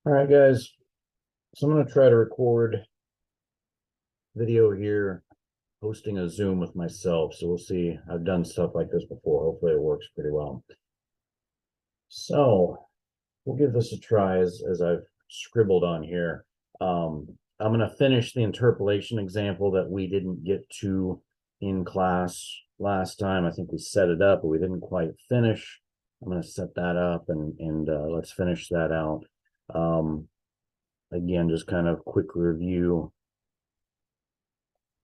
All right, guys. So I'm going to try to record video here, hosting a Zoom with myself. So we'll see. I've done stuff like this before. Hopefully it works pretty well. So we'll give this a try as I've scribbled on here. I'm going to finish the interpolation example that we didn't get to in class last time. I think we set it up, but we didn't quite finish. I'm going to set that up and let's finish that out. Again, just kind of quick review.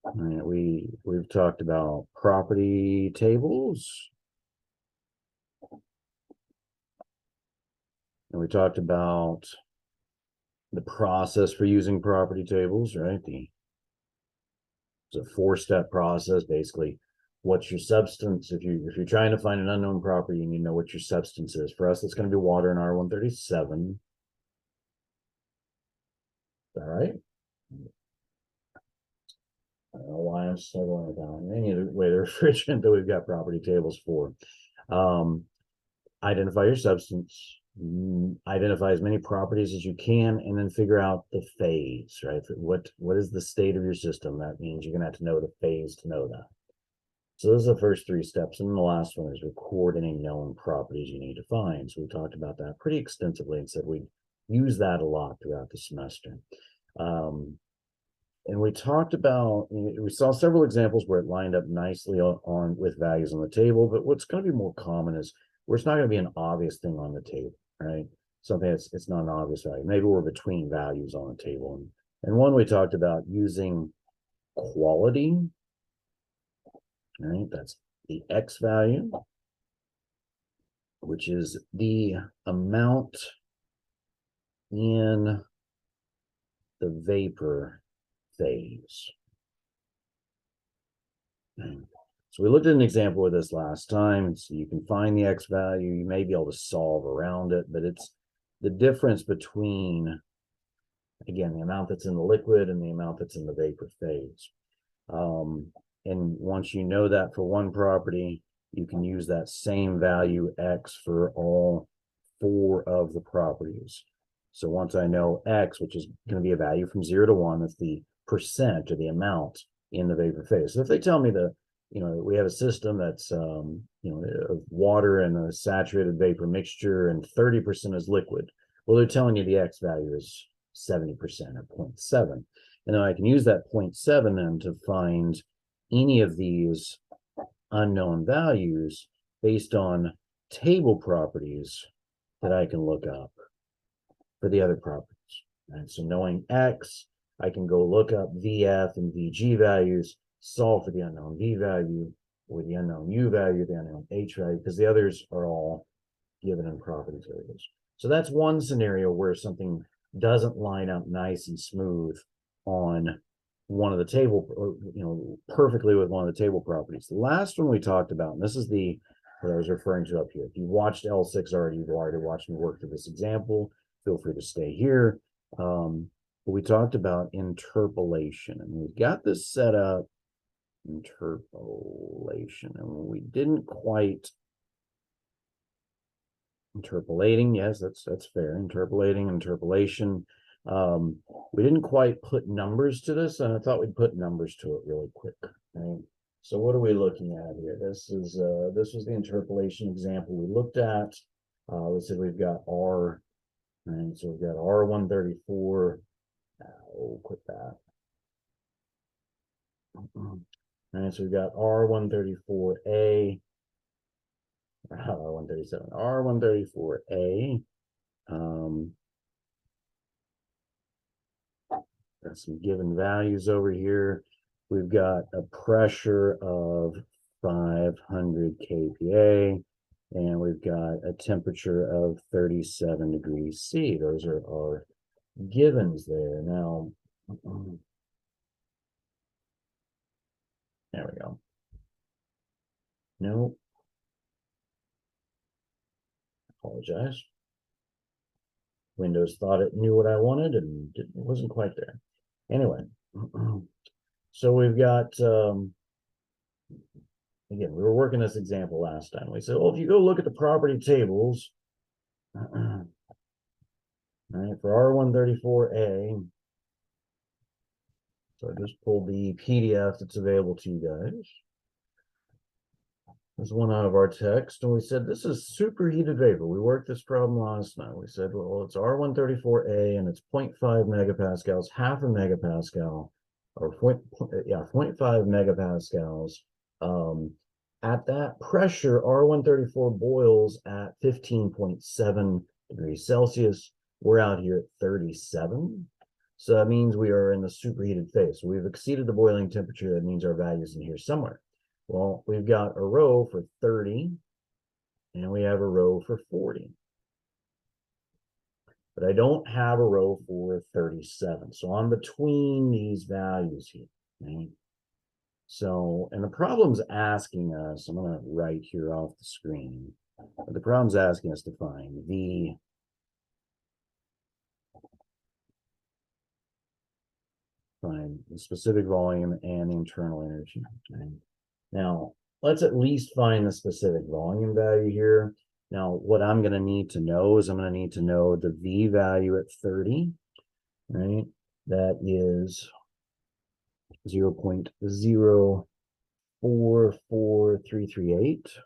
All right, we've talked about property tables, and we talked about the process for using property tables, right? It's a four-step process, basically. What's your substance? If you're trying to find an unknown property, you need to know what your substance is. For us, it's going to be water in R137. Is that right? I don't know why I'm struggling with that. Any other way, the refrigerant that we've got property tables for. Identify your substance, identify as many properties as you can, and then figure out the phase, right? What is the state of your system? That means you're gonna have to know the phase to know that. So those are the first three steps. And then the last one is record any known properties you need to find. So we talked about that pretty extensively and said we use that a lot throughout the semester. And we talked about, we saw several examples where it lined up nicely on with values on the table, but what's going to be more common is where it's not going to be an obvious thing on the table, right? Something it's not an obvious value. Maybe we're between values on the table. And one we talked about using quality, right? That's the X value, which is the amount in the vapor phase. So we looked at an example with this last time. So you can find the X value. You may be able to solve around it, but it's the difference between, again, the amount that's in the liquid and the amount that's in the vapor phase. And once you know that for one property, you can use that same value X for all four of the properties. So once I know X, which is going to be a value from 0 to 1, that's the percent or the amount in the vapor phase. So if they tell me we have a system that's of water and a saturated vapor mixture and 30% is liquid, well, they're telling you the X value is 70% or 0.7. And then I can use that 0.7 then to find any of these unknown values based on table properties that I can look up for the other properties. And so knowing X, I can go look up VF and VG values, solve for the unknown V value, or the unknown U value, the unknown H value, because the others are all given in property tables. So that's one scenario where something doesn't line up nice and smooth on one of the table, perfectly with one of the table properties. The last one we talked about, and this is what I was referring to up here. If you watched L6 already, you've already watched me work through this example. Feel free to stay here. But we talked about interpolation, and we've got this set up, interpolation, and we didn't quite interpolating. Yes, that's fair. Interpolation. We didn't quite put numbers to this, and I thought we'd put numbers to it really quick. Right? So what are we looking at here? This was the interpolation example we looked at. We said we've got R, right? So we've got R134. We'll quit that. All right, so we've got R134A, R137, R134A. Got some given values over here. We've got a pressure of 500 kPa, and we've got a temperature of 37 degrees C. Those are our givens there. Now, there we go. No, apologize. Windows thought it knew what I wanted and it wasn't quite there. Anyway, so we've got, again, we were working this example last time. We said, well, if you go look at the property tables, right, right, for R134A, so I just pulled the PDF that's available to you guys. There's one out of our text, and we said this is superheated vapor. We worked this problem last night. We said, well, it's R134A and it's 0.5 megapascals, half a megapascal, or 0.5 megapascals. At that pressure, R134 boils at 15.7 degrees Celsius. We're out here at 37. So that means we are in the superheated phase. So we've exceeded the boiling temperature. That means our value's in here somewhere. Well, we've got a row for 30, and we have a row for 40. But I don't have a row for 37. So I'm between these values here, right? So, and the problem's asking us, I'm going to write here off the screen, but the problem's asking us to find the specific volume and the internal energy. Okay? Now, let's at least find the specific volume value here. Now, what I'm going to need to know is I'm going to need to know the V value at 30, right? That is 0.044338.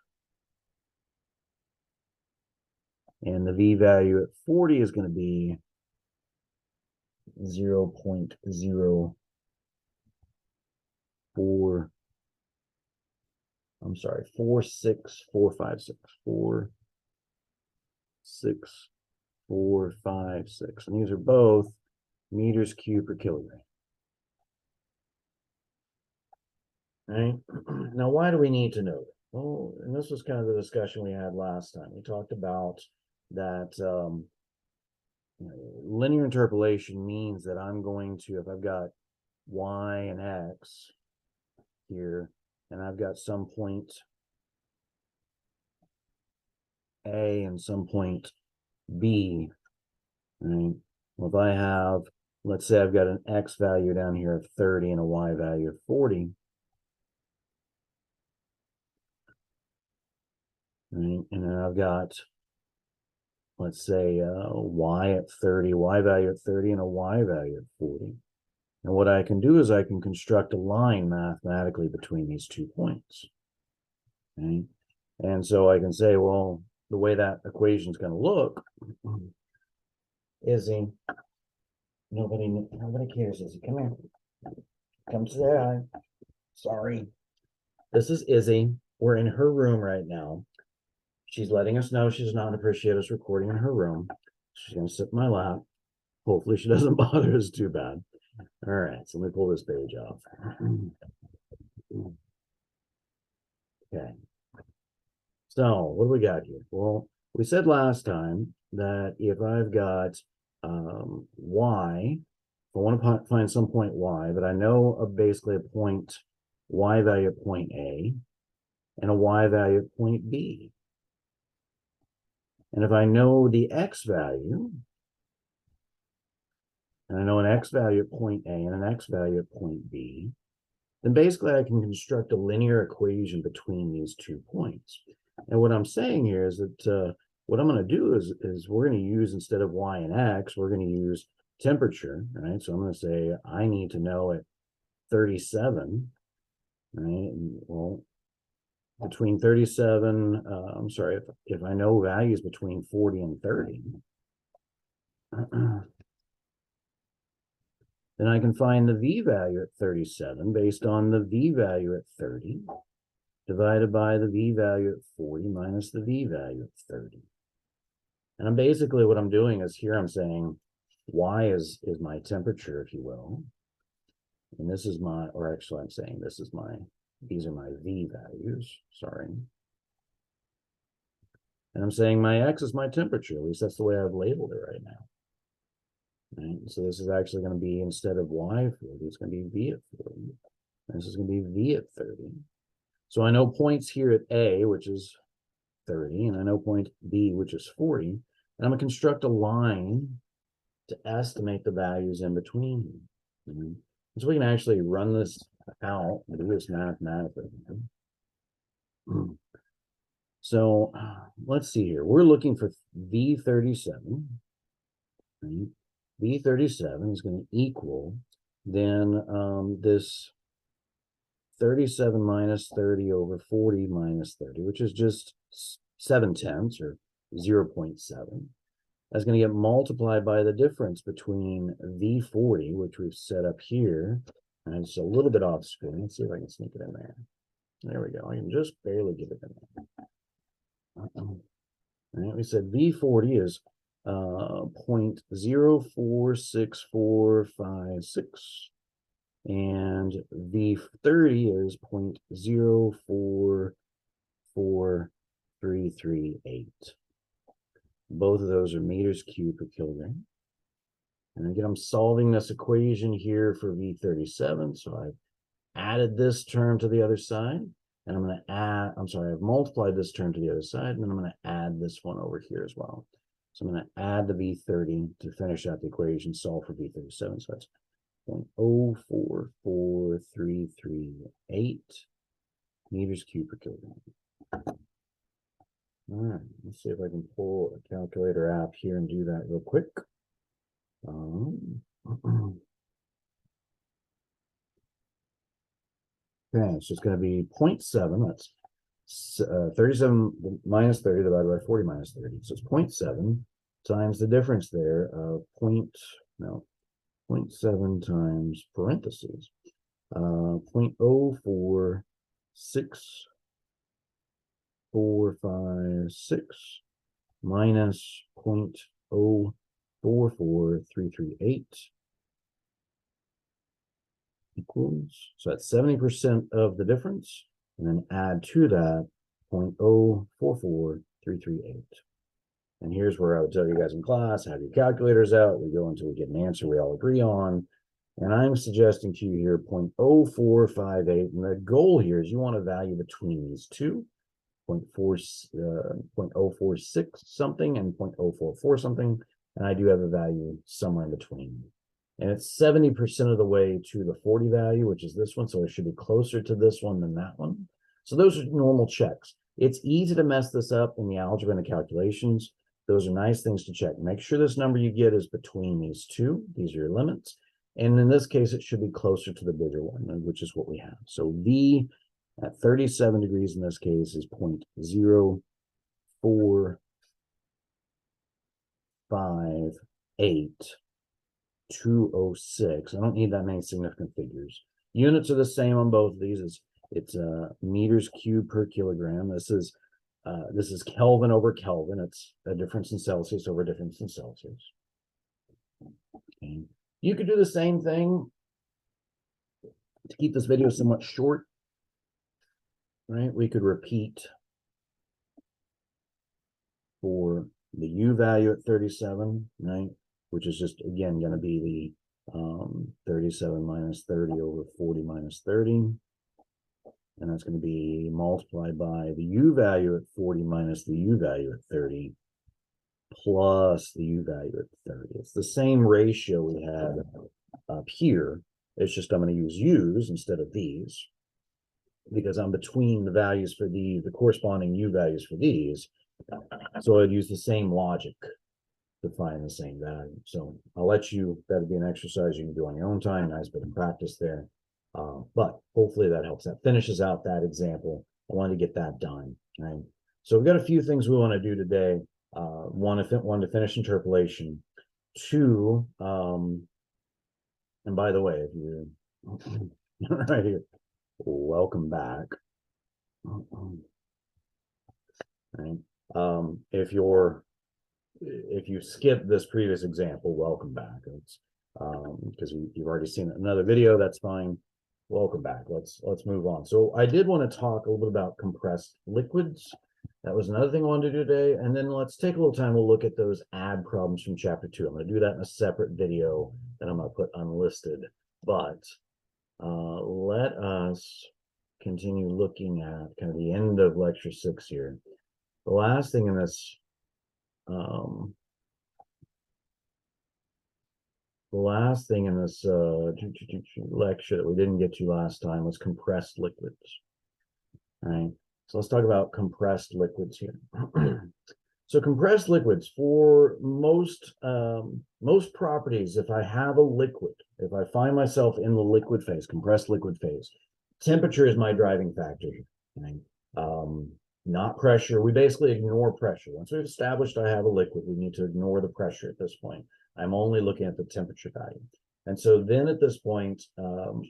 And the V value at 40 is going to be 0.04. I'm sorry, 46456. 46456. And these are both meters cubed per kilogram. Right? Now, why do we need to know that? Well, and this was kind of the discussion we had last time. We talked about that linear interpolation means that I'm going to, if I've got y and x here, and I've got some point A and some point B, right? Well, if I have, let's say I've got an x value down here of 30 and a y value of 40, right? And then I've got, let's say, y at 30, y value at 30, and a y value at 40. And what I can do is I can construct a line mathematically between these 2 points. Okay? And so I can say, well, the way that equation is going to look, Izzy, nobody cares, Izzy. Come here. Come to say hi. Sorry. This is Izzy. We're in her room right now. She's letting us know she does not appreciate us recording in her room. She's going to sit in my lap. Hopefully she doesn't bother us too bad. All right, so let me pull this page off. Okay. So what do we got here? Well, we said last time that if I've got y, if I want to find some point y, but I know of basically a point y value at point A and a y value at point B. And if I know the x value, and I know an x value at point A and an x value at point B, then basically I can construct a linear equation between these 2 points. And what I'm saying here is that what I'm going to do is we're going to use, instead of y and x, we're going to use temperature, right? So I'm going to say I need to know at 37, right? And, well, between 37, I'm sorry, if I know values between 40 and 30, then I can find the V value at 37 based on the V value at 30 divided by the V value at 40 minus the V value at 30. And I'm basically, what I'm doing is here I'm saying Y is my temperature, if you will. And this is my, or actually I'm saying this is my, these are my V values, sorry. And I'm saying my X is my temperature, at least that's the way I've labeled it right now. Right? So this is actually going to be, instead of Y at 40, it's going to be V at 40. And this is going to be V at 30. So I know points here at A, which is 30, and I know point B, which is 40. And I'm going to construct a line to estimate the values in between. Mm-hmm. So we can actually run this out, do this mathematically. Mm-hmm. So let's see here. We're looking for V37. right? V37 is going to equal then this 37 minus 30 over 40 minus 30, which is just 7/10 or 0.7. That's going to get multiplied by the difference between V40, which we've set up here. And it's a little bit off screen. Let's see if I can sneak it in there. There we go. I can just barely get it in there. All right, we said V40 is 0.046456, and V30 is 0.044338. Both of those are meters cubed per kilogram. And again, I'm solving this equation here for V37. So I've added this term to the other side, and I'm going to add, I've multiplied this term to the other side, and then I'm going to add this one over here as well. So I'm going to add the V30 to finish out the equation, solve for V37. So that's 0.044338 meters cubed per kilogram. All right, let's see if I can pull a calculator app here and do that real quick. Okay, so it's going to be 0.7. That's 37 minus 30 divided by 40 minus 30. So it's 0.7 times the difference there of 0.7 times parentheses 0.046456 minus 0.044338 equals, so that's 70% of the difference, and then add to that 0.044338. And here's where I would tell you guys in class, have your calculators out. We go until we get an answer we all agree on. And I'm suggesting to you here 0.0458. And the goal here is you want a value between these two, 0.046 something and 0.044 something. And I do have a value somewhere in between. And it's 70% of the way to the 40 value, which is this one. So it should be closer to this one than that one. So those are normal checks. It's easy to mess this up in the algebra and the calculations. Those are nice things to check. Make sure this number you get is between these two. These are your limits. And in this case, it should be closer to the bigger one, which is what we have. So V at 37 degrees in this case is 0.0458. I don't need that many significant figures. Units are the same on both of these. It's meters cubed per kilogram. This is Kelvin over Kelvin. It's a difference in Celsius over a difference in Celsius. Okay. You could do the same thing to keep this video somewhat short, right? We could repeat for the U value at 37, right? Which is just, again, going to be the 37 minus 30 over 40 minus 30. And that's going to be multiplied by the U value at 40 minus the U value at 30 plus the U value at 30. It's the same ratio we had up here. It's just I'm going to use U's instead of these because I'm between the values for the corresponding U values for these. So I'd use the same logic to find the same value. So I'll let you, that'd be an exercise you can do on your own time. Nice bit of practice there. But hopefully that helps. That finishes out that example. I wanted to get that done. Right. So we've got a few things we want to do today. One to finish interpolation. Two, and by the way, if you right here, welcome back. Right. If you skip this previous example, welcome back. It's because you've already seen another video. That's fine. Welcome back. Let's move on. So I did want to talk a little bit about compressed liquids. That was another thing I wanted to do today. And then let's take a little time. We'll look at those add problems from chapter 2. I'm going to do that in a separate video that I'm going to put unlisted. But let us continue looking at kind of the end of lecture 6 here. The last thing in this lecture that we didn't get to last time was compressed liquids. All right, so let's talk about compressed liquids here. So compressed liquids for most properties, if I have a liquid, if I find myself in the liquid phase, compressed liquid phase, temperature is my driving factor here. Okay? Not pressure. We basically ignore pressure. Once we've established I have a liquid, we need to ignore the pressure at this point. I'm only looking at the temperature value. And so then at this point,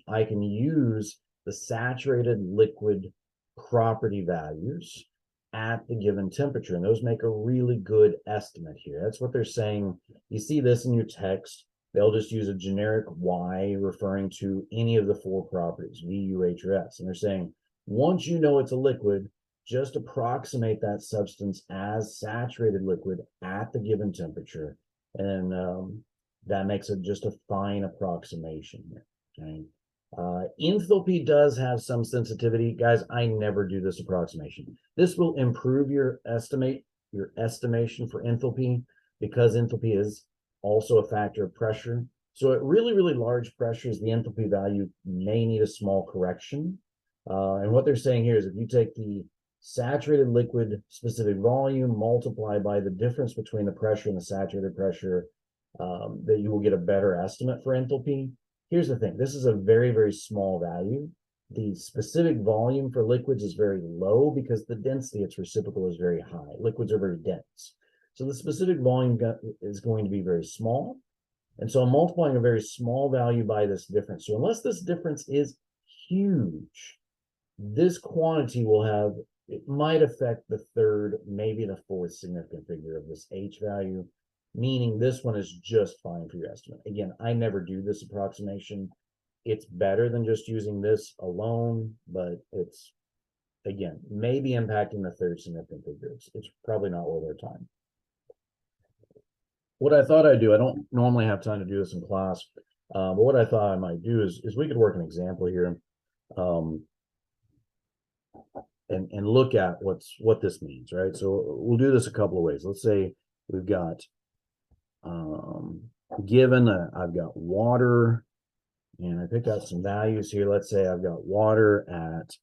I can use the saturated liquid property values at the given temperature, and those make a really good estimate here. That's what they're saying. You see this in your text. They'll just use a generic Y referring to any of the four properties, V, U, H, or S. And they're saying, once you know it's a liquid, just approximate that substance as saturated liquid at the given temperature. And that makes it just a fine approximation here. Okay. Enthalpy does have some sensitivity. Guys, I never do this approximation. This will improve your estimation for enthalpy, because enthalpy is also a factor of pressure. So at really, really large pressures, the enthalpy value may need a small correction. And what they're saying here is if you take the saturated liquid specific volume, multiply by the difference between the pressure and the saturated pressure, that you will get a better estimate for enthalpy. Here's the thing. This is a very, very small value. The specific volume for liquids is very low because the density, its reciprocal, is very high. Liquids are very dense. So the specific volume is going to be very small. And so I'm multiplying a very small value by this difference. So unless this difference is huge, this quantity will have, it might affect the third, maybe the fourth significant figure of this H value, meaning this one is just fine for your estimate. Again, I never do this approximation. It's better than just using this alone, but it's, again, maybe impacting the third significant figure. It's probably not worth our time. What I thought I'd do, I don't normally have time to do this in class, but what I thought I might do is we could work an example here, and look at what this means, right? So we'll do this a couple of ways. Let's say we've got given I've got water, and I picked out some values here. Let's say I've got water at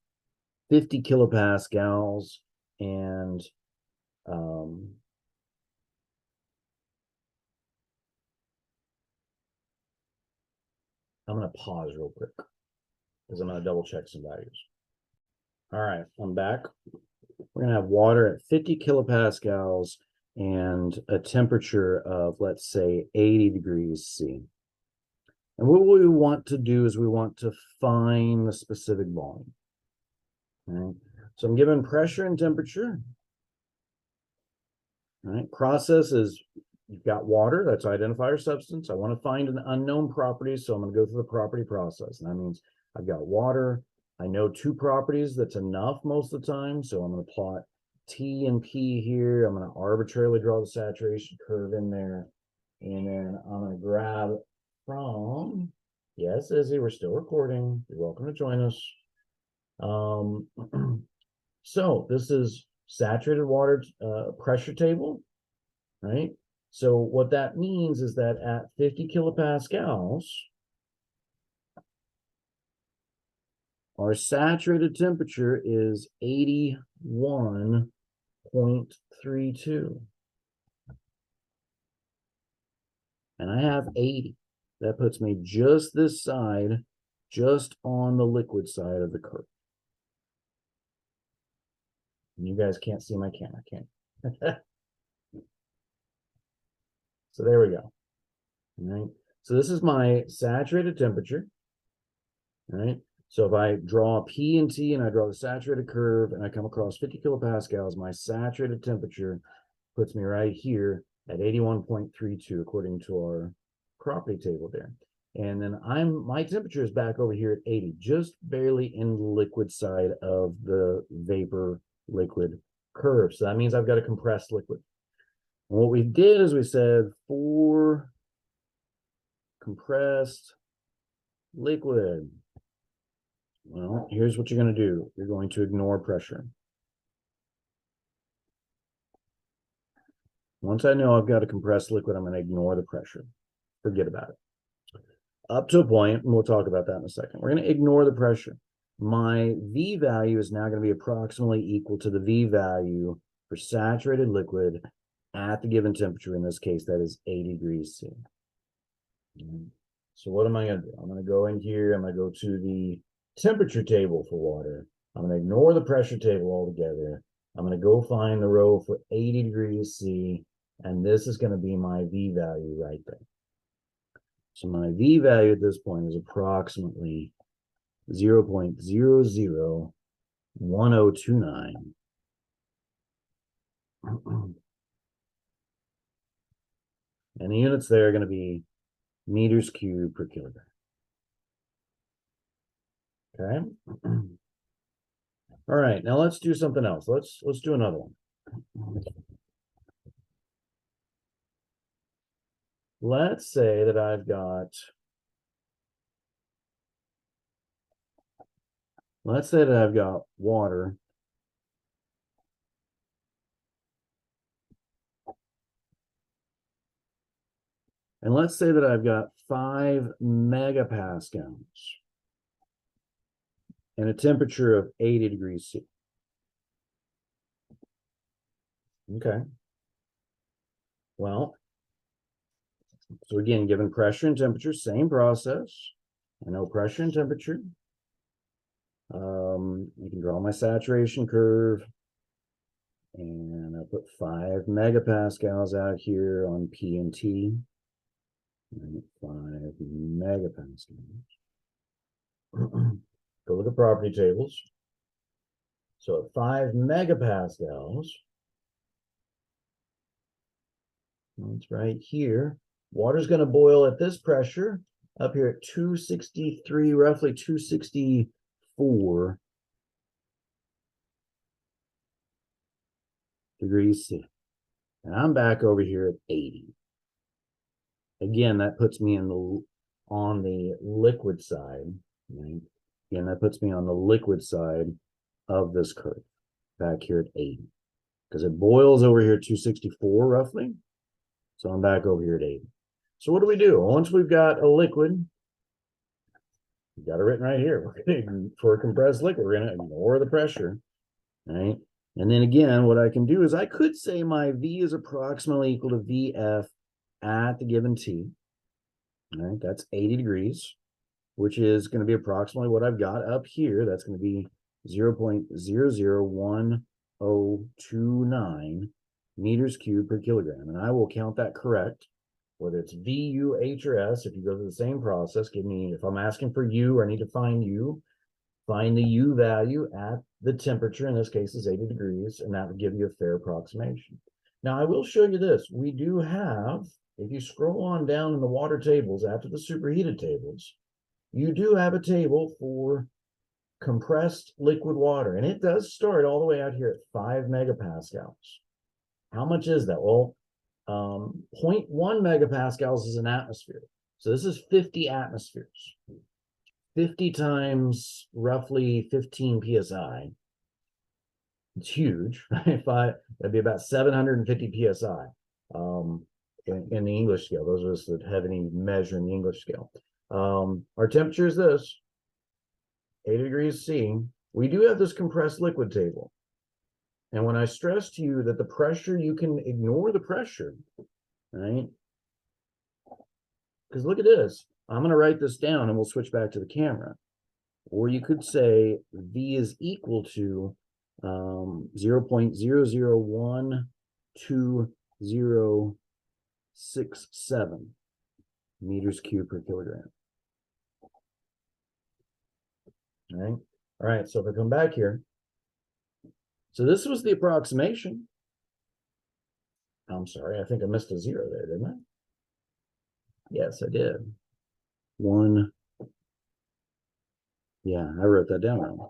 50 kilopascals, and I'm going to pause real quick because I'm going to double check some values. All right, I'm back. We're going to have water at 50 kilopascals and a temperature of, let's say, 80 degrees C. And what we want to do is we want to find the specific volume. Okay? So I'm given pressure and temperature. All right, process is, you've got water, that's identifier substance. I want to find an unknown property, so I'm going to go through the property process. And that means I've got water. I know two properties, that's enough most of the time. So I'm going to plot T and P here. I'm going to arbitrarily draw the saturation curve in there. And then I'm going to grab from, yes, Izzy, we're still recording. You're welcome to join us. So this is saturated water pressure table, right? So what that means is that at 50 kilopascals, our saturated temperature is 81.32. And I have 80. That puts me just this side, just on the liquid side of the curve. And you guys can't see my camera, can you? So there we go. All right. So this is my saturated temperature. All right. So if I draw P and T and I draw the saturated curve and I come across 50 kilopascals, my saturated temperature puts me right here at 81.32 according to our property table there. And then my temperature is back over here at 80, just barely in the liquid side of the vapor liquid curve. So that means I've got a compressed liquid. And what we did is we said for compressed liquid, well, here's what you're going to do. You're going to ignore pressure. Once I know I've got a compressed liquid, I'm going to ignore the pressure. Forget about it. Up to a point, and we'll talk about that in a second. We're going to ignore the pressure. My V value is now going to be approximately equal to the V value for saturated liquid at the given temperature. In this case, that is 80 degrees C. So what am I going to do? I'm going to go in here. I'm going to go to the temperature table for water. I'm going to ignore the pressure table altogether. I'm going to go find the row for 80 degrees C, and this is going to be my V value right there. So my V value at this point is approximately 0.001029. And the units there are going to be meters cubed per kilogram. Okay. All right, now let's do something else. Let's do another one. Let's say that I've got, water. And let's say that I've got 5 megapascals and a temperature of 80 degrees C. Okay. Well, so again, given pressure and temperature, same process. I know pressure and temperature. You can draw my saturation curve. And I'll put 5 megapascals out here on P and T. And 5 megapascals. Go to the property tables. So at 5 megapascals, it's right here. Water's going to boil at this pressure up here at 263, roughly 264 degrees C. And I'm back over here at 80. Again, that puts me on the liquid side. Right? Again, that puts me on the liquid side of this curve, back here at 80. Because it boils over here at 264 roughly. So I'm back over here at 80. So what do we do? Once we've got a liquid, we've got it written right here. We're gonna, for a compressed liquid, we're going to ignore the pressure, right? And then again, what I can do is I could say my V is approximately equal to VF at the given T. All right, that's 80 degrees, which is going to be approximately what I've got up here. That's going to be 0.001029 meters cubed per kilogram. And I will count that correct, whether it's V, U, H, or S. If you go through the same process, give me, if I'm asking for U, I need to find U. Find the U value at the temperature, in this case is 80 degrees, and that would give you a fair approximation. Now, I will show you this. We do have, if you scroll on down in the water tables after the superheated tables, you do have a table for compressed liquid water, and it does start all the way out here at 5 megapascals. How much is that? Well, 0.1 megapascals is an atmosphere. So this is 50 atmospheres. 50 times roughly 15 psi. It's huge. That'd be about 750 psi in the English scale. Those of us that have any measure in the English scale. Our temperature is this, 80 degrees C. We do have this compressed liquid table. And when I stress to you that the pressure, you can ignore the pressure, right? Because look at this. I'm going to write this down and we'll switch back to the camera. Or you could say V is equal to 0.001267 meters cubed per kilogram. All right. All right. So if I come back here, so this was the approximation. I'm sorry. I think I missed a 0 there, didn't I? Yes, I did. One. Yeah, I wrote that down wrong.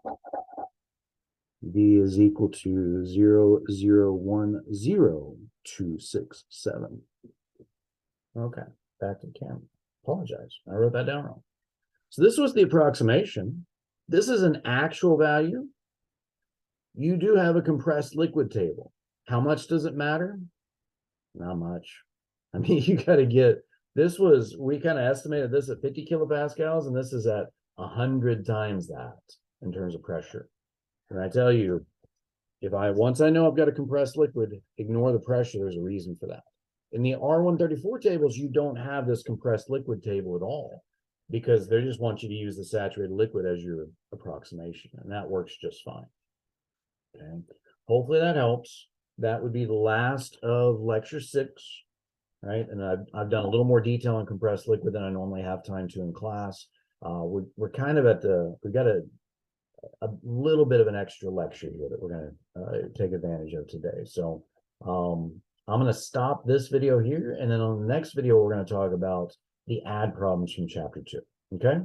V is equal to 0.001267. Okay, back to the camera. Apologize. I wrote that down wrong. So this was the approximation. This is an actual value. You do have a compressed liquid table. How much does it matter? Not much. I mean, you got to get, this was, we kind of estimated this at 50 kilopascals, and this is at 100 times that in terms of pressure. And I tell you, Once I know I've got a compressed liquid, ignore the pressure. There's a reason for that. In the R134 tables, you don't have this compressed liquid table at all because they just want you to use the saturated liquid as your approximation, and that works just fine. Okay. Hopefully that helps. That would be the last of lecture 6, right? And I've done a little more detail on compressed liquid than I normally have time to in class. We're kind of we've got a little bit of an extra lecture here that we're going to take advantage of today. So I'm going to stop this video here, and then on the next video, we're going to talk about the add problems from chapter 2. Okay.